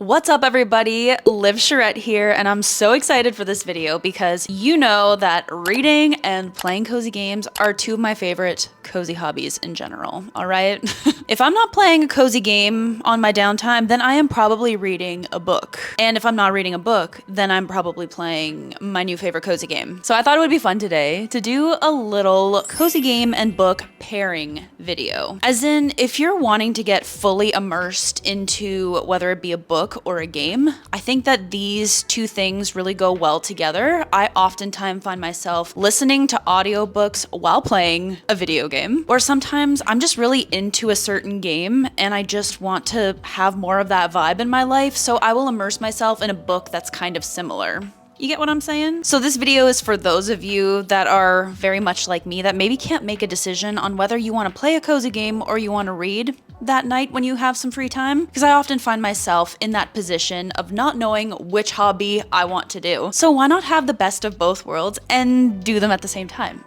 What's up, everybody? Liv Charette here, and I'm so excited for this video because you know that reading and playing cozy games are two of my favorite cozy hobbies in general, all right? If I'm not playing a cozy game on my downtime, then I am probably reading a book. And if I'm not reading a book, then I'm probably playing my new favorite cozy game. So I thought it would be fun today to do a little cozy game and book pairing video. As in, if you're wanting to get fully immersed into whether it be a book or a game, I think that these two things really go well together. I oftentimes find myself listening to audiobooks while playing a video game, or sometimes I'm just really into a certain game and I just want to have more of that vibe in my life, so I will immerse myself in a book that's kind of similar. You get what I'm saying? So this video is for those of you that are very much like me that maybe can't make a decision on whether you want to play a cozy game or you want to read that night when you have some free time, because I often find myself in that position of not knowing which hobby I want to do. So why not have the best of both worlds and do them at the same time?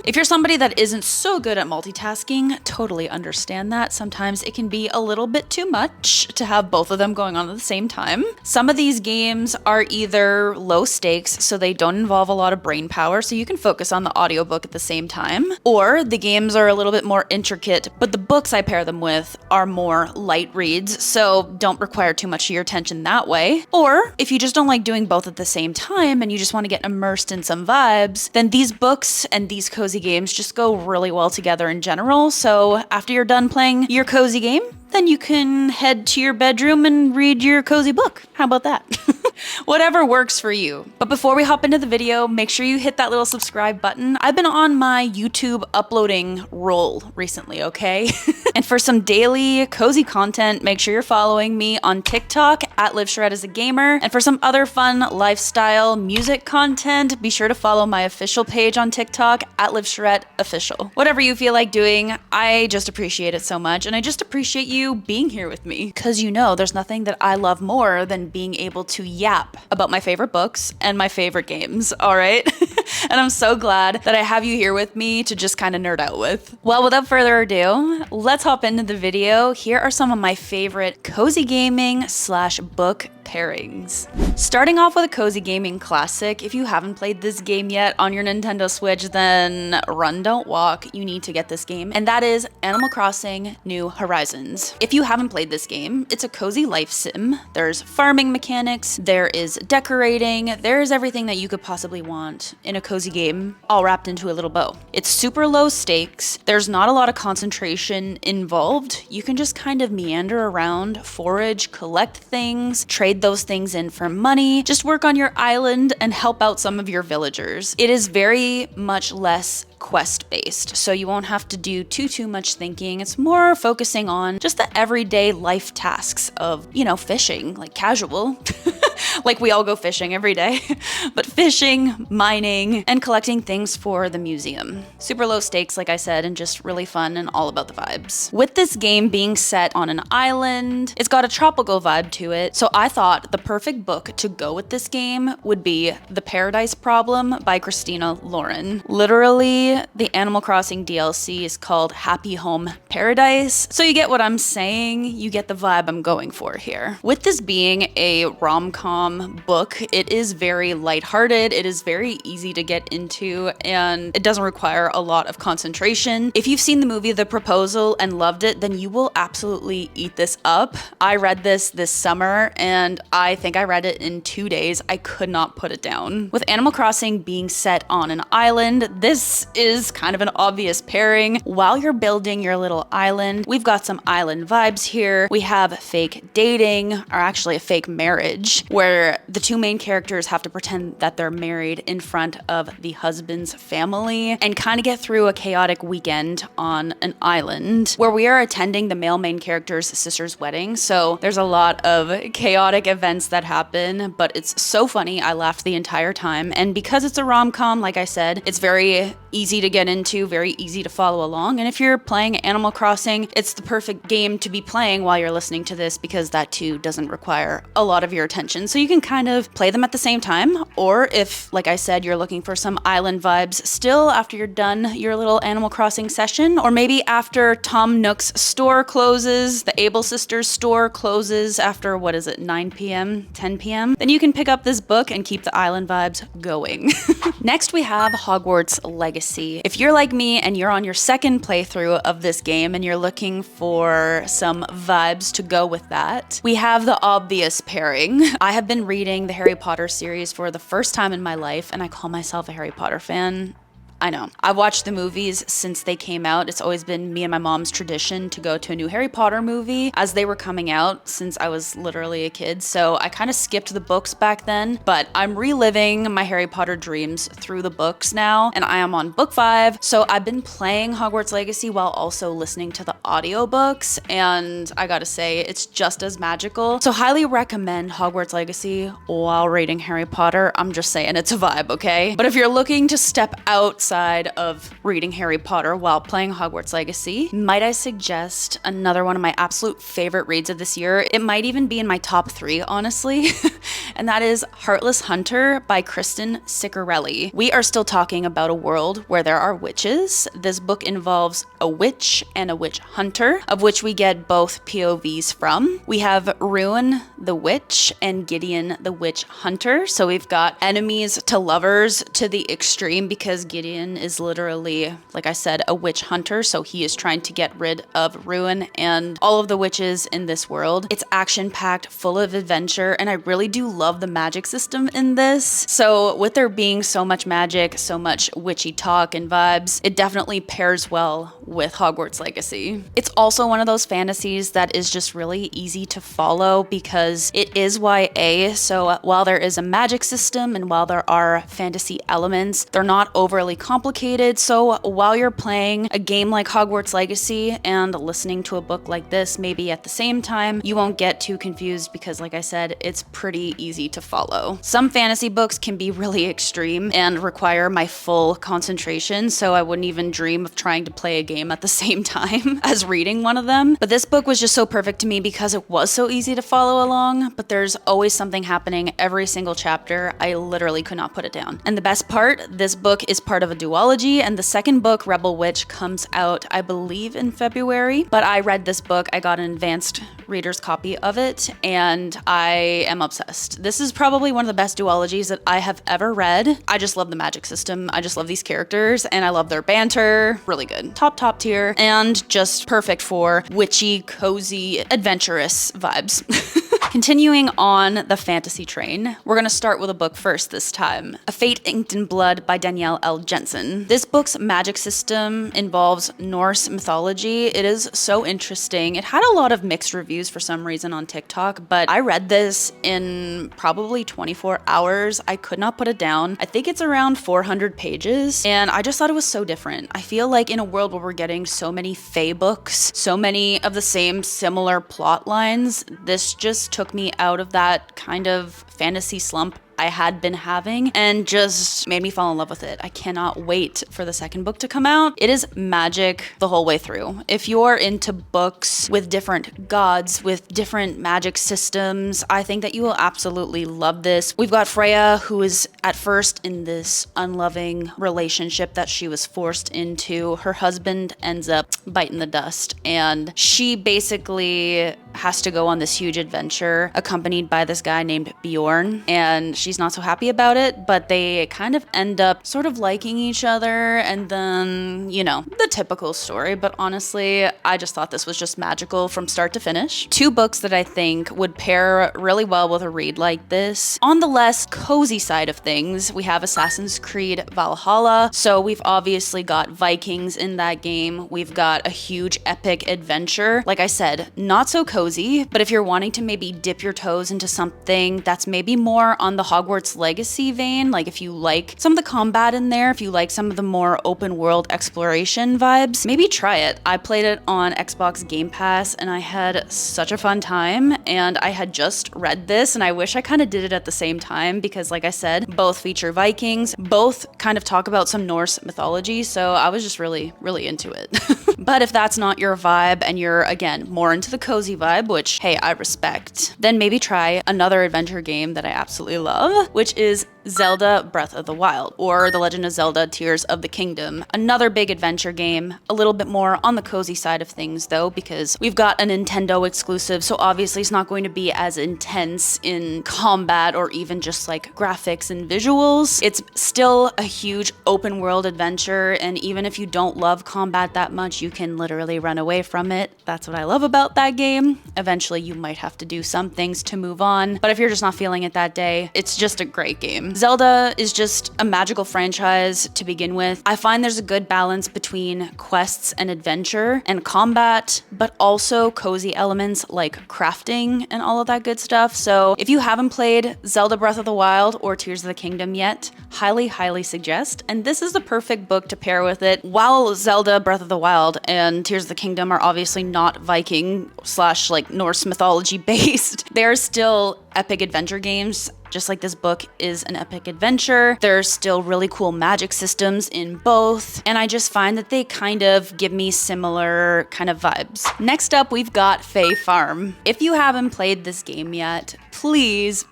If you're somebody that isn't so good at multitasking, totally understand that. Sometimes it can be a little bit too much to have both of them going on at the same time. Some of these games are either low stakes, so they don't involve a lot of brain power, so you can focus on the audiobook at the same time. Or the games are a little bit more intricate, but the books I pair them with are more light reads, so don't require too much of your attention that way. Or if you just don't like doing both at the same time and you just want to get immersed in some vibes, then these books and these cozy games just go really well together in general. So after you're done playing your cozy game, then you can head to your bedroom and read your cozy book. How about that? Whatever works for you. But before we hop into the video, make sure you hit that little subscribe button. I've been on my YouTube uploading roll recently, okay? And for some daily cozy content, make sure you're following me on TikTok at Liv Charette as a gamer. And for some other fun lifestyle music content, be sure to follow my official page on TikTok at Liv Charette Official. Whatever you feel like doing, I just appreciate it so much. And I just appreciate you being here with me, because you know there's nothing that I love more than being able to yap about my favorite books and my favorite games, all right? And I'm so glad that I have you here with me to just kind of nerd out with. Well, without further ado, let's hop into the video. Here are some of my favorite cozy gaming / book pairings. Starting off with a cozy gaming classic. If you haven't played this game yet on your Nintendo Switch, then run, don't walk. You need to get this game, and that is Animal Crossing New Horizons. If you haven't played this game, it's a cozy life sim. There's farming mechanics, there is decorating, there's everything that you could possibly want in a cozy game, all wrapped into a little bow. It's super low stakes. There's not a lot of concentration involved. You can just kind of meander around, forage, collect things, trade those things in for money, just work on your island and help out some of your villagers. It is very much less quest-based, so you won't have to do too much thinking. It's more focusing on just the everyday life tasks of, you know, fishing, like casual. Like we all go fishing every day, but fishing, mining, and collecting things for the museum. Super low stakes, like I said, and just really fun and all about the vibes. With this game being set on an island, it's got a tropical vibe to it, so I thought the perfect book to go with this game would be The Paradise Problem by Christina Lauren. Literally, the Animal Crossing DLC is called Happy Home Paradise, so you get what I'm saying, you get the vibe I'm going for here. With this being a rom-com book, it is very lighthearted, it is very easy to get into, and it doesn't require a lot of concentration. If you've seen the movie The Proposal and loved it, then you will absolutely eat this up. I read this summer, and I think I read it in 2 days. I could not put it down. With Animal Crossing being set on an island, this is kind of an obvious pairing. While you're building your little island, we've got some island vibes here. We have fake dating, or actually a fake marriage, where the two main characters have to pretend that they're married in front of the husband's family and kind of get through a chaotic weekend on an island where we are attending the male main character's sister's wedding. So there's a lot of chaotic events that happen, but it's so funny. I laughed the entire time. And because it's a rom-com, like I said, it's very easy to get into, very easy to follow along. And if you're playing Animal Crossing, it's the perfect game to be playing while you're listening to this, because that too doesn't require a lot of your attention. So so you can kind of play them at the same time. Or if, like I said, you're looking for some island vibes still after you're done your little Animal Crossing session, or maybe after Tom Nook's store closes, the Able Sisters store closes after, what is it, 9 p.m., 10 p.m., then you can pick up this book and keep the island vibes going. Next, we have Hogwarts Legacy. If you're like me and you're on your second playthrough of this game and you're looking for some vibes to go with that, we have the obvious pairing. I have been reading the Harry Potter series for the first time in my life, and I call myself a Harry Potter fan. I know. I've watched the movies since they came out. It's always been me and my mom's tradition to go to a new Harry Potter movie as they were coming out since I was literally a kid. So I kind of skipped the books back then, but I'm reliving my Harry Potter dreams through the books now, and I am on book 5. So I've been playing Hogwarts Legacy while also listening to the audiobooks, and I gotta say, it's just as magical. So highly recommend Hogwarts Legacy while reading Harry Potter. I'm just saying, it's a vibe, okay? But if you're looking to step outside of reading Harry Potter while playing Hogwarts Legacy, might I suggest another one of my absolute favorite reads of this year? It might even be in my top 3, honestly, and that is Heartless Hunter by Kristen Ciccarelli. We are still talking about a world where there are witches. This book involves a witch and a witch hunter, of which we get both POVs from. We have Ruin the witch and Gideon the witch hunter, so we've got enemies to lovers to the extreme, because Gideon is literally, like I said, a witch hunter, so he is trying to get rid of Ruin and all of the witches in this world. It's action-packed, full of adventure, and I really do love the magic system in this. So with there being so much magic, so much witchy talk and vibes, it definitely pairs well with Hogwarts Legacy. It's also one of those fantasies that is just really easy to follow because it is YA, so while there is a magic system and while there are fantasy elements, they're not overly complicated. So while you're playing a game like Hogwarts Legacy and listening to a book like this maybe at the same time, you won't get too confused because, like I said, it's pretty easy to follow. Some fantasy books can be really extreme and require my full concentration, so I wouldn't even dream of trying to play a game at the same time as reading one of them. But this book was just so perfect to me because it was so easy to follow along, but there's always something happening every single chapter. I literally could not put it down. And the best part, this book is part of a duology, and the second book, Rebel Witch, comes out, I believe, in February. But I read this book, I got an advanced reader's copy of it, and I am obsessed. This is probably one of the best duologies that I have ever read. I just love the magic system. I just love these characters, and I love their banter. Really good. Top tier, and just perfect for witchy, cozy, adventurous vibes. Continuing on the fantasy train, we're gonna start with a book first this time. A Fate Inked in Blood by Danielle L. Jensen. This book's magic system involves Norse mythology. It is so interesting. It had a lot of mixed reviews for some reason on TikTok, but I read this in probably 24 hours. I could not put it down. I think it's around 400 pages, and I just thought it was so different. I feel like in a world where we're getting so many fae books, so many of the same similar plot lines, this just took me out of that kind of fantasy slump I had been having and just made me fall in love with it. I cannot wait for the second book to come out. It is magic the whole way through. If you're into books with different gods, with different magic systems, I think that you will absolutely love this. We've got Freya, who is at first in this unloving relationship that she was forced into. Her husband ends up biting the dust, and she basically has to go on this huge adventure accompanied by this guy named Bjorn, and she's not so happy about it, but they kind of end up sort of liking each other, and then, you know, the typical story. But honestly, I just thought this was just magical from start to finish. Two books that I think would pair really well with a read like this. On the less cozy side of things, we have Assassin's Creed Valhalla. So we've obviously got Vikings in that game. We've got a huge epic adventure. Like I said, not so cozy, but if you're wanting to maybe dip your toes into something that's maybe more on the Hogwarts Legacy vein, like if you like some of the combat in there, if you like some of the more open world exploration vibes, maybe try it. I played it on Xbox Game Pass and I had such a fun time, and I had just read this and I wish I kind of did it at the same time because, like I said, both feature Vikings, both kind of talk about some Norse mythology, so I was just really into it. But if that's not your vibe and you're, again, more into the cozy vibe, which, hey, I respect, then maybe try another adventure game that I absolutely love, which is Zelda Breath of the Wild, or The Legend of Zelda Tears of the Kingdom. Another big adventure game, a little bit more on the cozy side of things though, because we've got a Nintendo exclusive, so obviously it's not going to be as intense in combat or even just like graphics and visuals. It's still a huge open world adventure, and even if you don't love combat that much, you can literally run away from it. That's what I love about that game. Eventually you might have to do some things to move on, but if you're just not feeling it that day, it's just a great game. Zelda is just a magical franchise to begin with. I find there's a good balance between quests and adventure and combat, but also cozy elements like crafting and all of that good stuff. So if you haven't played Zelda Breath of the Wild or Tears of the Kingdom yet, highly suggest. And this is the perfect book to pair with it. While Zelda Breath of the Wild and Tears of the Kingdom are obviously not Viking / like Norse mythology based, they're still epic adventure games. Just like this book is an epic adventure, there's still really cool magic systems in both, and I just find that they kind of give me similar kind of vibes. Next up, we've got Fae Farm. If you haven't played this game yet, please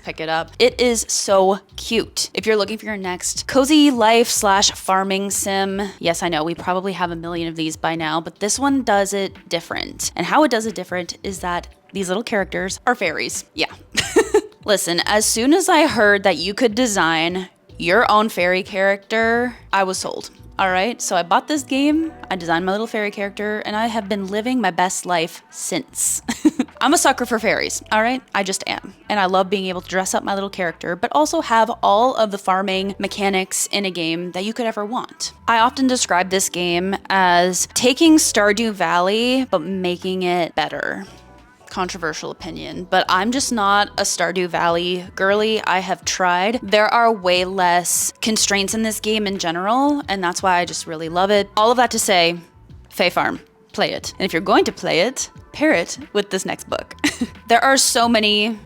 pick it up. It is so cute. If you're looking for your next cozy life / farming sim, yes, I know we probably have a million of these by now, but this one does it different. And how it does it different is that these little characters are fairies. Yeah. Listen, as soon as I heard that you could design your own fairy character, I was sold. All right, so I bought this game, I designed my little fairy character, and I have been living my best life since. I'm a sucker for fairies, all right? I just am. And I love being able to dress up my little character, but also have all of the farming mechanics in a game that you could ever want. I often describe this game as taking Stardew Valley, but making it better. Controversial opinion, but I'm just not a Stardew Valley girly. I have tried. There are way less constraints in this game in general, and that's why I just really love it. All of that to say, Fae Farm, play it. And if you're going to play it, pair it with this next book. There are so many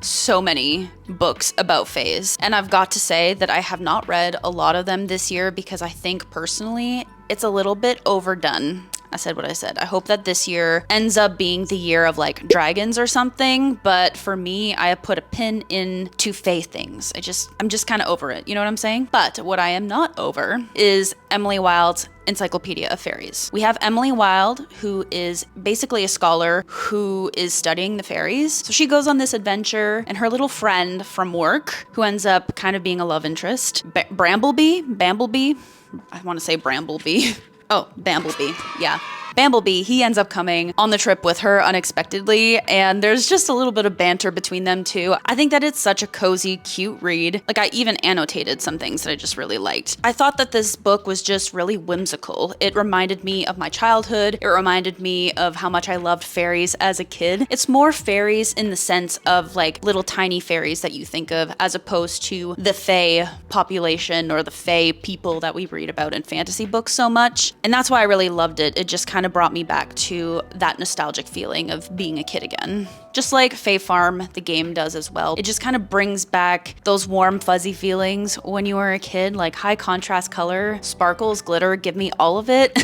books about fays, and I've got to say that I have not read a lot of them this year because I think personally it's a little bbit overdone. I said what I said. I hope that this year ends up being the year of like dragons or something, but for me, I have put a pin into fae things. I'm just kind of over it, you know what I'm saying? But what I am not over is Emily Wilde's Encyclopedia of Fairies. We have Emily Wilde, who is basically a scholar who is studying the fairies. So she goes on this adventure, and her little friend from work, who ends up kind of being a love interest, Bamblebee, I want to say Bramblebee. Oh, Bamblebee, yeah. Bamblebee, he ends up coming on the trip with her unexpectedly, and there's just a little bit of banter between them too. I think that it's such a cozy, cute read. Like, I even annotated some things that I just really liked. I thought that this book was just really whimsical. It reminded me of my childhood. It reminded me of how much I loved fairies as a kid. It's more fairies in the sense of like little tiny fairies that you think of, as opposed to the fae population or the fae people that we read about in fantasy books so much. And that's why I really loved it. It just kind of brought me back to that nostalgic feeling of being a kid again. Just like Fae Farm, the game does as well. It just kind of brings back those warm, fuzzy feelings when you were a kid, like high contrast color, sparkles, glitter, give me all of it.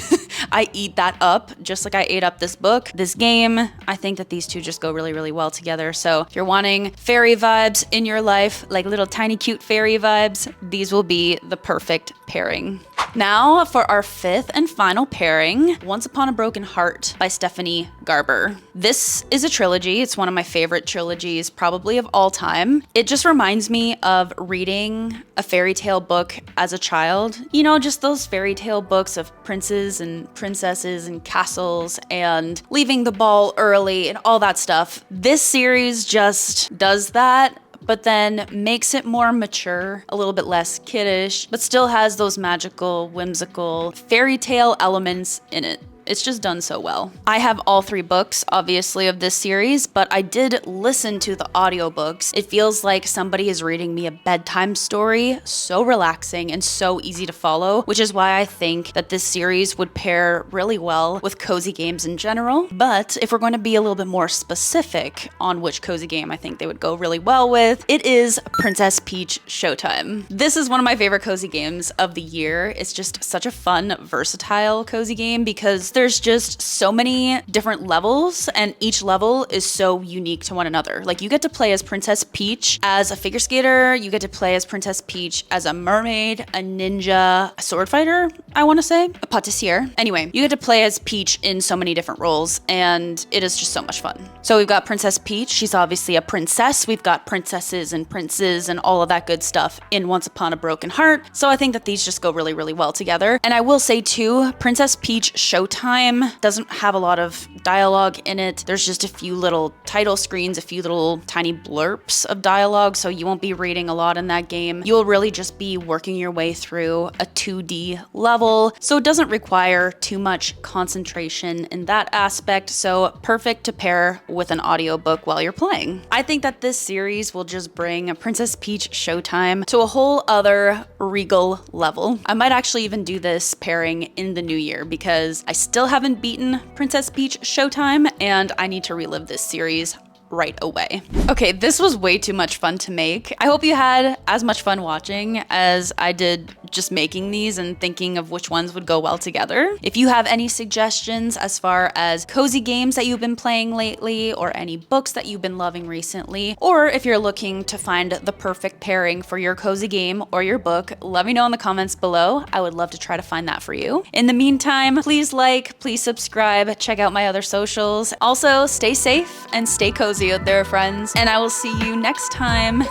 I eat that up, just like I ate up this book, this game. I think that these two just go really well together. So if you're wanting fairy vibes in your life, like little tiny cute fairy vibes, these will be the perfect pairing. Now for our fifth and final pairing, Once Upon a Broken Heart by Stephanie Garber. This is a trilogy. It's one of my favorite trilogies probably of all time. It just reminds me of reading a fairy tale book as a child. You know, just those fairy tale books of princes and princesses and castles and leaving the ball early and all that stuff. This series just does that, but then makes it more mature, a little bit less kiddish, but still has those magical, whimsical fairy tale elements in it. It's just done so well. I have all 3 books, obviously, of this series, but I did listen to the audiobooks. It feels like somebody is reading me a bedtime story, so relaxing and so easy to follow, which is why I think that this series would pair really well with cozy games in general. But if we're going to be a little bit more specific on which cozy game I think they would go really well with, it is Princess Peach Showtime. This is one of my favorite cozy games of the year. It's just such a fun, versatile cozy game because there's just so many different levels, and each level is so unique to one another. Like, you get to play as Princess Peach as a figure skater, you get to play as Princess Peach as a mermaid, a ninja, a sword fighter, I want to say, a patissier. Anyway, you get to play as Peach in so many different roles, and it is just so much fun. So we've got Princess Peach. She's obviously a princess. We've got princesses and princes and all of that good stuff in Once Upon a Broken Heart. So I think that these just go really, really well together. And I will say too, Princess Peach Showtime doesn't have a lot of dialogue in it. There's just a few little title screens, a few little tiny blurps of dialogue, so you won't be reading a lot in that game. You'll really just be working your way through a 2D level, so it doesn't require too much concentration in that aspect, so perfect to pair with an audiobook while you're playing. I think that this series will just bring Princess Peach Showtime to a whole other regal level. I might actually even do this pairing in the new year because I still haven't beaten Princess Peach Showtime, and I need to relive this series right away. Okay, this was way too much fun to make. I hope you had as much fun watching as I did just making these and thinking of which ones would go well together. If you have any suggestions as far as cozy games that you've been playing lately, or any books that you've been loving recently, or if you're looking to find the perfect pairing for your cozy game or your book, let me know in the comments below. I would love to try to find that for you. In the meantime, please like, please subscribe, check out my other socials. Also, stay safe and stay cozy out there, friends, and I will see you next time.